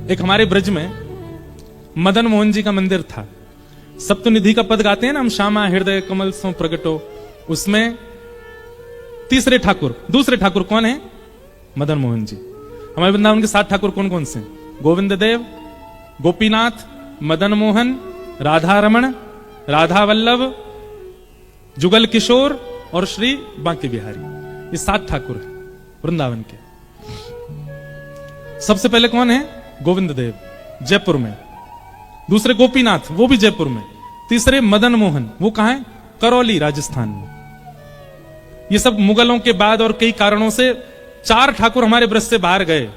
एक हमारे ब्रज में मदन मोहन जी का मंदिर था। सप्तनिधि का पद गाते हैं ना हम, श्यामा हृदय कमल सो प्रगटो, उसमें दूसरे ठाकुर कौन है? मदन मोहन जी। हमारे वृंदावन के 7 ठाकुर कौन कौन से? गोविंद देव, गोपीनाथ, मदन मोहन, राधा रमण, राधा वल्लभ, जुगल किशोर और श्री बांके बिहारी। ये 7 ठाकुर हैं वृंदावन के। सबसे पहले कौन है? गोविंद देव, जयपुर में। दूसरे गोपीनाथ, वो भी जयपुर में। तीसरे मदन मोहन, वो कहां है? करौली, राजस्थान में। ये सब मुगलों के बाद और कई कारणों से 4 ठाकुर हमारे ब्रज से बाहर गए।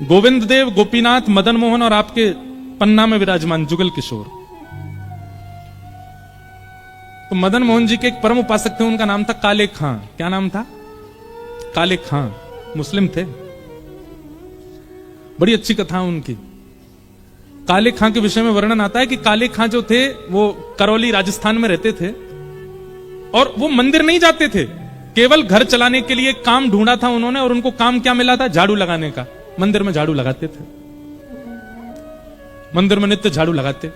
गोविंद देव, गोपीनाथ, मदन मोहन और आपके पन्ना में विराजमान जुगल किशोर। तो मदन मोहन जी के एक परम उपासक थे, उनका नाम था काले खां। क्या नाम था? काले खां। मुस्लिम थे। बड़ी अच्छी कथा उनकी। काले खां के विषय में वर्णन आता है कि काले खां जो थे वो करौली, राजस्थान में रहते थे और वो मंदिर नहीं जाते थे, केवल घर चलाने के लिए काम ढूंढा था उन्होंने। और उनको काम क्या मिला था? झाड़ू लगाने का। मंदिर में झाड़ू लगाते थे, मंदिर में नित्य झाड़ू लगाते।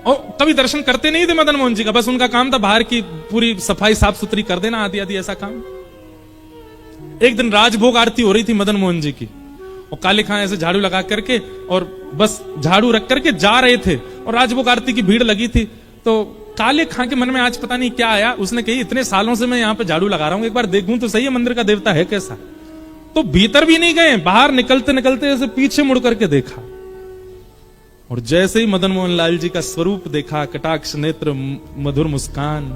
और कभी दर्शन करते नहीं थे मदन मोहन जी का, बस उनका काम था बाहर की पूरी सफाई साफ सुथरी कर देना, आदि आदि ऐसा काम। एक दिन राजभोग आरती हो रही थी मदन मोहन जी की, और काले खां ऐसे झाड़ू लगा करके और बस झाड़ू रख करके जा रहे थे, और राजभोग आरती की भीड़ लगी थी। तो काले खां के मन में आज पता नहीं क्या आया, उसने कही इतने सालों से मैं यहां पे झाड़ू लगा रहा हूं, एक बार देखूं तो सही है मंदिर का देवता है कैसा। तो भीतर भी नहीं गए, बाहर निकलते निकलते ऐसे पीछे मुड़ करके देखा, और जैसे ही मदन मोहन लाल जी का स्वरूप देखा, कटाक्ष नेत्र, मधुर मुस्कान,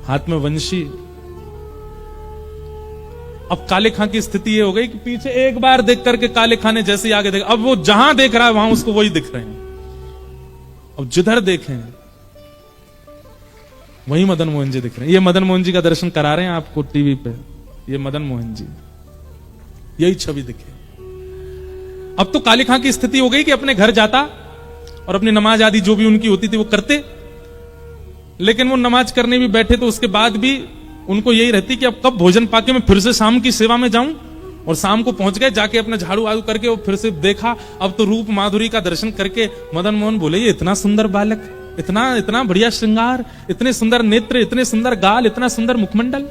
हाथ में वंशी। अब काले खां की स्थिति ये हो गई कि पीछे एक बार देख करके काले खां ने जैसे ही आगे देखा, अब वो जहां देख रहा है वहां उसको वही दिख रहे हैं। अब जिधर देखें वही मदन मोहन जी दिख रहे हैं। ये मदन मोहन जी का दर्शन करा रहे हैं आपको टीवी पे, ये मदन मोहन जी, यही छवि दिखे। अब तो काले खां की स्थिति हो गई कि अपने घर जाता और अपनी नमाज आदि जो भी उनकी होती थी वो करते, लेकिन वो नमाज करने भी बैठे तो उसके बाद भी उनको यही रहती कि अब कब भोजन पाके मैं फिर से शाम की सेवा में जाऊं। और शाम को पहुंच गए, जाके अपना झाड़ू आड़ू करके वो फिर से देखा। अब तो रूप माधुरी का दर्शन करके मदन मोहन बोले, ये इतना सुंदर बालक, इतना इतना बढ़िया श्रृंगार, इतने सुंदर नेत्र, इतने सुंदर गाल, इतना सुंदर मुखमंडल।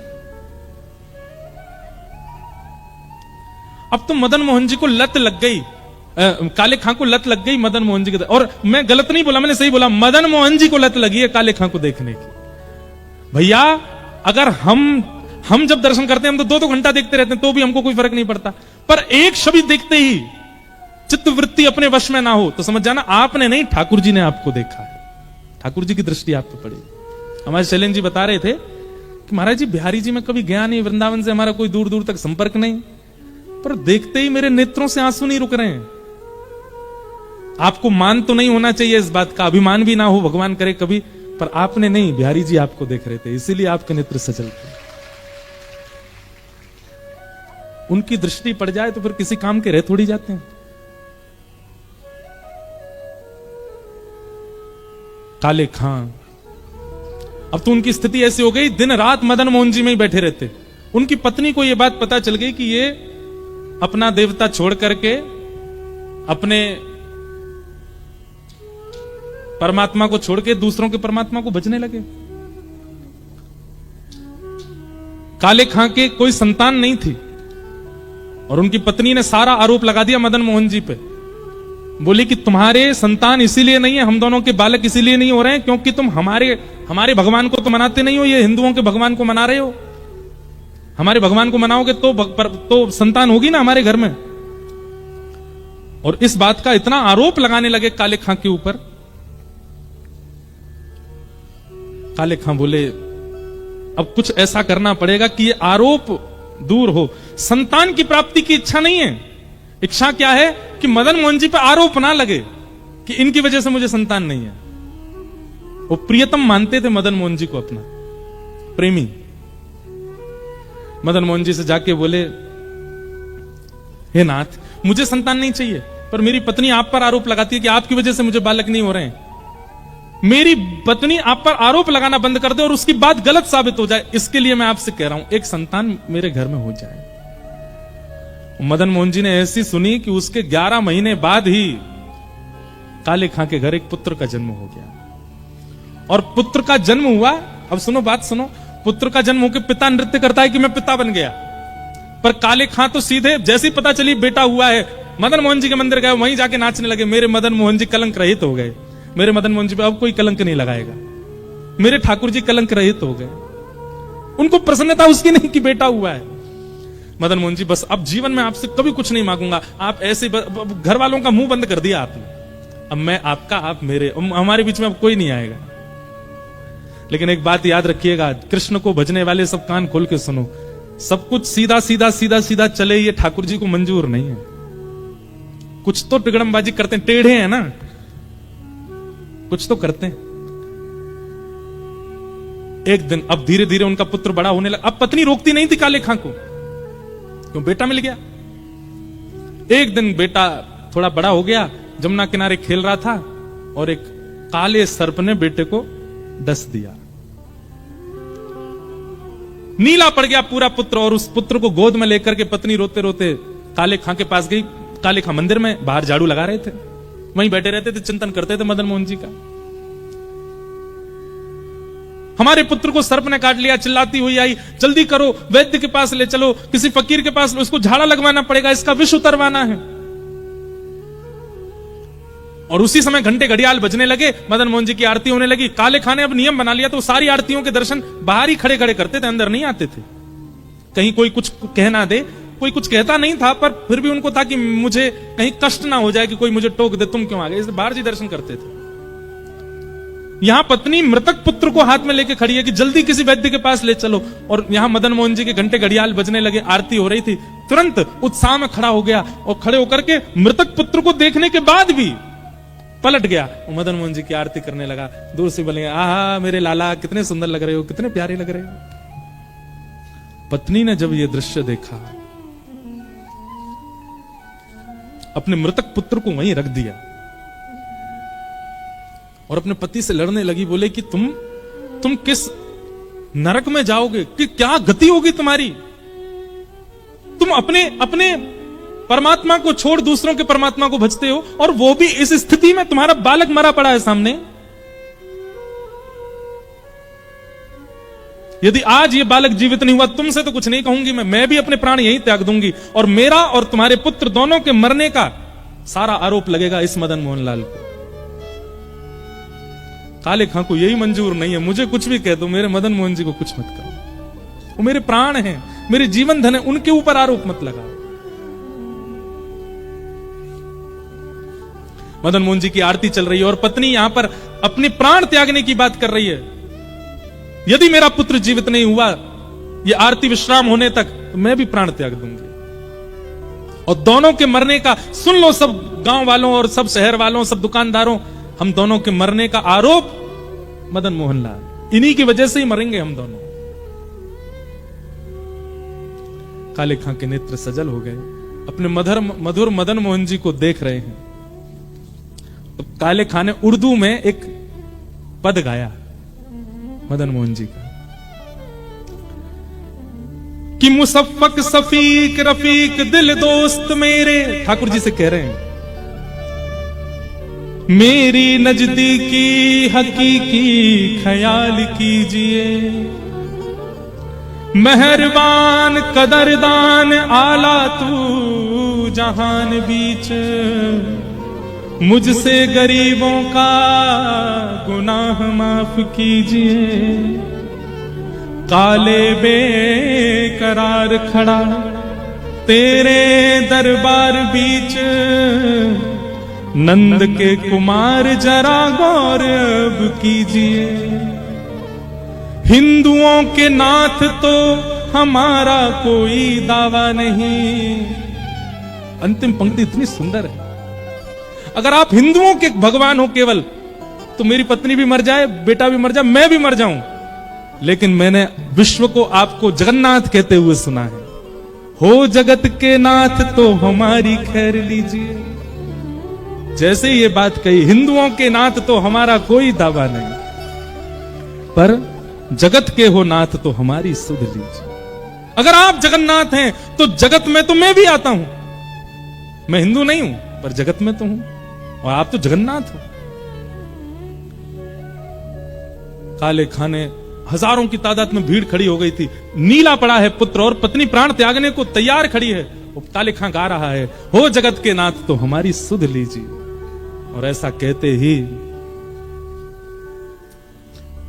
अब तो मदन मोहन जी को लत लग गई, काले खां को लत लग गई मदन मोहन जी के। और मैं गलत नहीं बोला, मैंने सही बोला, मदन मोहन जी को लत लगी है काले खां को देखने की। भैया अगर हम जब दर्शन करते हैं हम तो 2 घंटा देखते रहते हैं तो भी हमको कोई फर्क नहीं पड़ता, पर एक छवि देखते ही चित्तवृत्ति अपने वश में ना हो तो समझ जाना आपने नहीं, ठाकुर जी ने आपको देखा है, ठाकुर जी की दृष्टि आप पे पड़ी। हमारे शैलेंद्र जी बता रहे थे कि महाराज जी बिहारी जी में कभी गया नहीं, वृंदावन से हमारा कोई दूर दूर तक संपर्क नहीं, पर देखते ही मेरे नेत्रों से आंसू नहीं रुक रहे हैं। आपको मान तो नहीं होना चाहिए इस बात का, अभिमान भी ना हो, भगवान करे कभी, पर आपने नहीं, बिहारी जी आपको देख रहे थे, इसीलिए आपके नेत्र सजल थे। उनकी दृष्टि पड़ जाए तो फिर किसी काम के रह थोड़ी जाते हैं। काले खां, अब तो उनकी स्थिति ऐसी हो गई, दिन रात मदन मोहन जी में ही बैठे रहते। उनकी पत्नी को यह बात पता चल गई कि ये अपना देवता छोड़ करके अपने परमात्मा को छोड़ के दूसरों के परमात्मा को भजने लगे। काले खां के कोई संतान नहीं थी और उनकी पत्नी ने सारा आरोप लगा दिया मदन मोहन जी पे। बोली कि तुम्हारे संतान इसीलिए नहीं है, हम दोनों के बालक इसीलिए नहीं हो रहे हैं क्योंकि तुम हमारे भगवान को तो मनाते नहीं हो, ये हिंदुओं के भगवान को मना रहे हो। हमारे भगवान को मनाओगे तो संतान होगी ना हमारे घर में। और इस बात का इतना आरोप लगाने लगे काले खां के ऊपर। काले खां बोले अब कुछ ऐसा करना पड़ेगा कि ये आरोप दूर हो। संतान की प्राप्ति की इच्छा नहीं है, इच्छा क्या है कि मदन मोहन जी पे आरोप ना लगे कि इनकी वजह से मुझे संतान नहीं है। वो प्रियतम मानते थे मदन मोहन जी को, अपना प्रेमी। मदन मोहन जी से जाके बोले, हे नाथ, मुझे संतान नहीं चाहिए, पर मेरी पत्नी आप पर आरोप लगाती है कि आपकी वजह से मुझे बालक नहीं हो रहे हैं। मेरी पत्नी आप पर आरोप लगाना बंद कर दे और उसकी बात गलत साबित हो जाए, इसके लिए मैं आपसे कह रहा हूं एक संतान मेरे घर में हो जाए। मदन मोहन जी ने ऐसी सुनी कि उसके 11 महीने बाद ही काले खां के घर एक पुत्र का जन्म हो गया। और पुत्र का जन्म हुआ, अब सुनो बात सुनो, पुत्र का जन्म होकर पिता नृत्य करता है कि मैं पिता बन गया, पर काले खां तो सीधे जैसे ही पता चली बेटा हुआ है, मदन मोहन जी के मंदिर गए, वहीं जाके नाचने लगे। मेरे मदन मोहन जी कलंक रहित हो गए, मेरे मदन मोहन जी पे अब कोई कलंक नहीं लगाएगा, मेरे ठाकुर जी कलंक रहित हो गए। उनको प्रसन्नता उसकी नहीं कि बेटा हुआ है। मदन मोहन जी बस अब जीवन में आपसे कभी कुछ नहीं मांगूंगा, आप ऐसे घर वालों का मुंह बंद कर दिया आपने, अब मैं आपका आप मेरे, हमारे बीच में अब कोई नहीं आएगा। लेकिन एक बात याद रखिएगा, कृष्ण को भजने वाले सब कान खोल के सुनो, सब कुछ सीधा सीधा सीधा सीधा चले ये ठाकुर जी को मंजूर नहीं है। कुछ तो टिगड़मबाजी करते हैं, टेढ़े हैं ना, कुछ तो करते हैं। एक दिन अब धीरे धीरे उनका पुत्र बड़ा होने लगा। अब पत्नी रोकती नहीं थी काले खां को, क्यों, बेटा मिल गया। एक दिन बेटा थोड़ा बड़ा हो गया, जमुना किनारे खेल रहा था और एक काले सर्प ने बेटे को डस दिया, नीला पड़ गया पूरा पुत्र। और उस पुत्र को गोद में लेकर के पत्नी रोते रोते काले खां के पास गई। काले खां मंदिर में बाहर झाड़ू लगा रहे थे, वहीं बैठे रहते थे, चिंतन करते थे मदन मोहन जी का। हमारे पुत्र को सर्प ने काट लिया, चिल्लाती हुई आई, जल्दी करो, वैद्य के पास ले चलो, किसी फकीर के पास लो, इसको झाड़ा लगवाना पड़ेगा, इसका विष उतरवाना है। और उसी समय घंटे घड़ियाल बजने लगे, मदन मोहन जी की आरती होने लगी। काले खां ने अब नियम बना लिया, तो सारी आरतियों के दर्शन बाहर ही खड़े खड़े करते थे, अंदर नहीं आते थे। कहीं कोई कुछ कहना दे, कोई कुछ कहता नहीं था, पर फिर भी उनको था कि मुझे कहीं कष्ट ना हो जाए कि कोई मुझे टोक दे, तुम क्यों आ गए, इसलिए बाहर जी दर्शन करते थे। यहां पत्नी मृतक पुत्र को हाथ में लेके खड़ी है कि जल्दी किसी वैद्य के पास ले चलो। और यहां मदन मोहन जी के घंटे घड़ियाल बजने लगे, आरती हो रही थी। तुरंत उत्साह में खड़ा हो गया और खड़े होकर के मृतक पुत्र को देखने के बाद भी पलट गया और मदन मोहन जी की आरती करने लगा। दूर से बोलेंगे, आहा मेरे लाला, कितने सुंदर लग रहे हो, कितने प्यारे लग रहे हो। पत्नी ने जब यह दृश्य देखा, अपने मृतक पुत्र को वहीं रख दिया और अपने पति से लड़ने लगी। बोले कि तुम किस नरक में जाओगे, कि क्या गति होगी तुम्हारी, तुम अपने परमात्मा को छोड़ दूसरों के परमात्मा को भजते हो, और वो भी इस स्थिति में, तुम्हारा बालक मरा पड़ा है सामने। यदि आज ये बालक जीवित नहीं हुआ, तुमसे तो कुछ नहीं कहूंगी मैं भी अपने प्राण यहीं त्याग दूंगी, और मेरा और तुम्हारे पुत्र दोनों के मरने का सारा आरोप लगेगा इस मदन मोहन लाल को। काले खां को यही मंजूर नहीं है, मुझे कुछ भी कह दो, मेरे मदन मोहन जी को कुछ मत करो, वो मेरे प्राण हैं, मेरे जीवन धन है, उनके ऊपर आरोप मत लगाओ। मदन मोहन जी की आरती चल रही है और पत्नी यहां पर अपने प्राण त्यागने की बात कर रही है। यदि मेरा पुत्र जीवित नहीं हुआ ये आरती विश्राम होने तक, तो मैं भी प्राण त्याग दूंगी। और दोनों के मरने का सुन लो, सब गांव वालों और सब शहर वालों, सब दुकानदारों, हम दोनों के मरने का आरोप मदन मोहन लाल, इन्हीं की वजह से ही मरेंगे हम दोनों। काले खां के नेत्र सजल हो गए, अपने मधुर मदन मोहन जी को देख रहे हैं। तो काले खां ने उर्दू में एक पद गाया मदन मोहन जी का, कि मुसफ्फक सफीक रफीक दिल दोस्त मेरे, ठाकुर जी से कह रहे हैं, मेरी नजदीकी हकीकी ख्याल कीजिए, मेहरबान कदरदान आला तू जहान बीच, मुझसे गरीबों का गुनाह माफ कीजिए, काले बेकरार खड़ा तेरे दरबार बीच, नंद के कुमार जरा गौर अब कीजिए, हिंदुओं के नाथ तो हमारा कोई दावा नहीं। अंतिम पंक्ति इतनी सुंदर है, अगर आप हिंदुओं के भगवान हो केवल, तो मेरी पत्नी भी मर जाए, बेटा भी मर जाए, मैं भी मर जाऊं, लेकिन मैंने विश्व को आपको जगन्नाथ कहते हुए सुना है, हो जगत के नाथ तो हमारी खैर लीजिए। जैसे ये बात कही, हिंदुओं के नाथ तो हमारा कोई दावा नहीं, पर जगत के हो नाथ तो हमारी सुध लीजिए। अगर आप जगन्नाथ हैं तो जगत में तो मैं भी आता हूं। मैं हिंदू नहीं हूं पर जगत में तो हूं और आप तो जगन्नाथ हो। काले खां ने हजारों की तादाद में भीड़ खड़ी हो गई थी। नीला पड़ा है पुत्र और पत्नी प्राण त्यागने को तैयार खड़ी है। वो काले खां गा रहा है, हो जगत के नाथ तो हमारी सुध लीजिए। और ऐसा कहते ही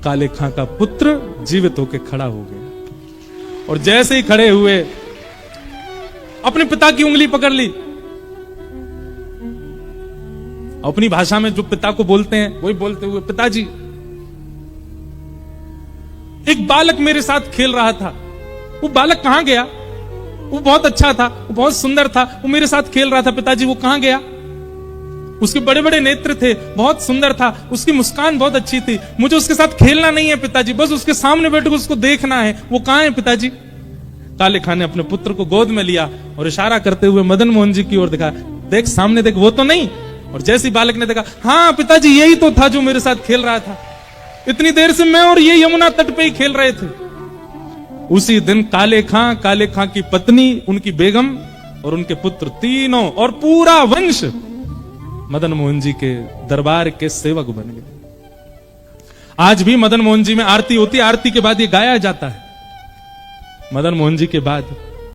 काले खां का पुत्र जीवित होकर खड़ा हो गया और जैसे ही खड़े हुए अपने पिता की उंगली पकड़ ली। अपनी भाषा में जो पिता को बोलते हैं वही बोलते हुए, पिताजी एक बालक मेरे साथ खेल रहा था, वो बालक कहां गया? वो बहुत अच्छा था, वो बहुत सुंदर था, वो मेरे साथ खेल रहा था पिताजी, वो कहां गया? उसके बड़े बड़े नेत्र थे, बहुत सुंदर था, उसकी मुस्कान बहुत अच्छी थी, मुझे उसके साथ खेलना नहीं है पिताजी, बस उसके सामने बैठकर उसको देखना है, वो कहां है पिताजी? काले खां ने अपने पुत्र को गोद में लिया और इशारा करते हुए मदन मोहन जी की ओर देखा, देख सामने देख, वो तो नहीं। और जैसे ही बालक ने देखा, हाँ पिताजी यही तो था जो मेरे साथ खेल रहा था, इतनी देर से मैं और ये यमुना तट पे ही खेल रहे थे। उसी दिन काले खां की पत्नी, उनकी बेगम और उनके पुत्र तीनों और पूरा वंश मदन मोहन जी के दरबार के सेवक बन गए। आज भी मदन मोहन जी में आरती होती है, आरती के बाद ये गाया जाता है। मदन मोहन जी के बाद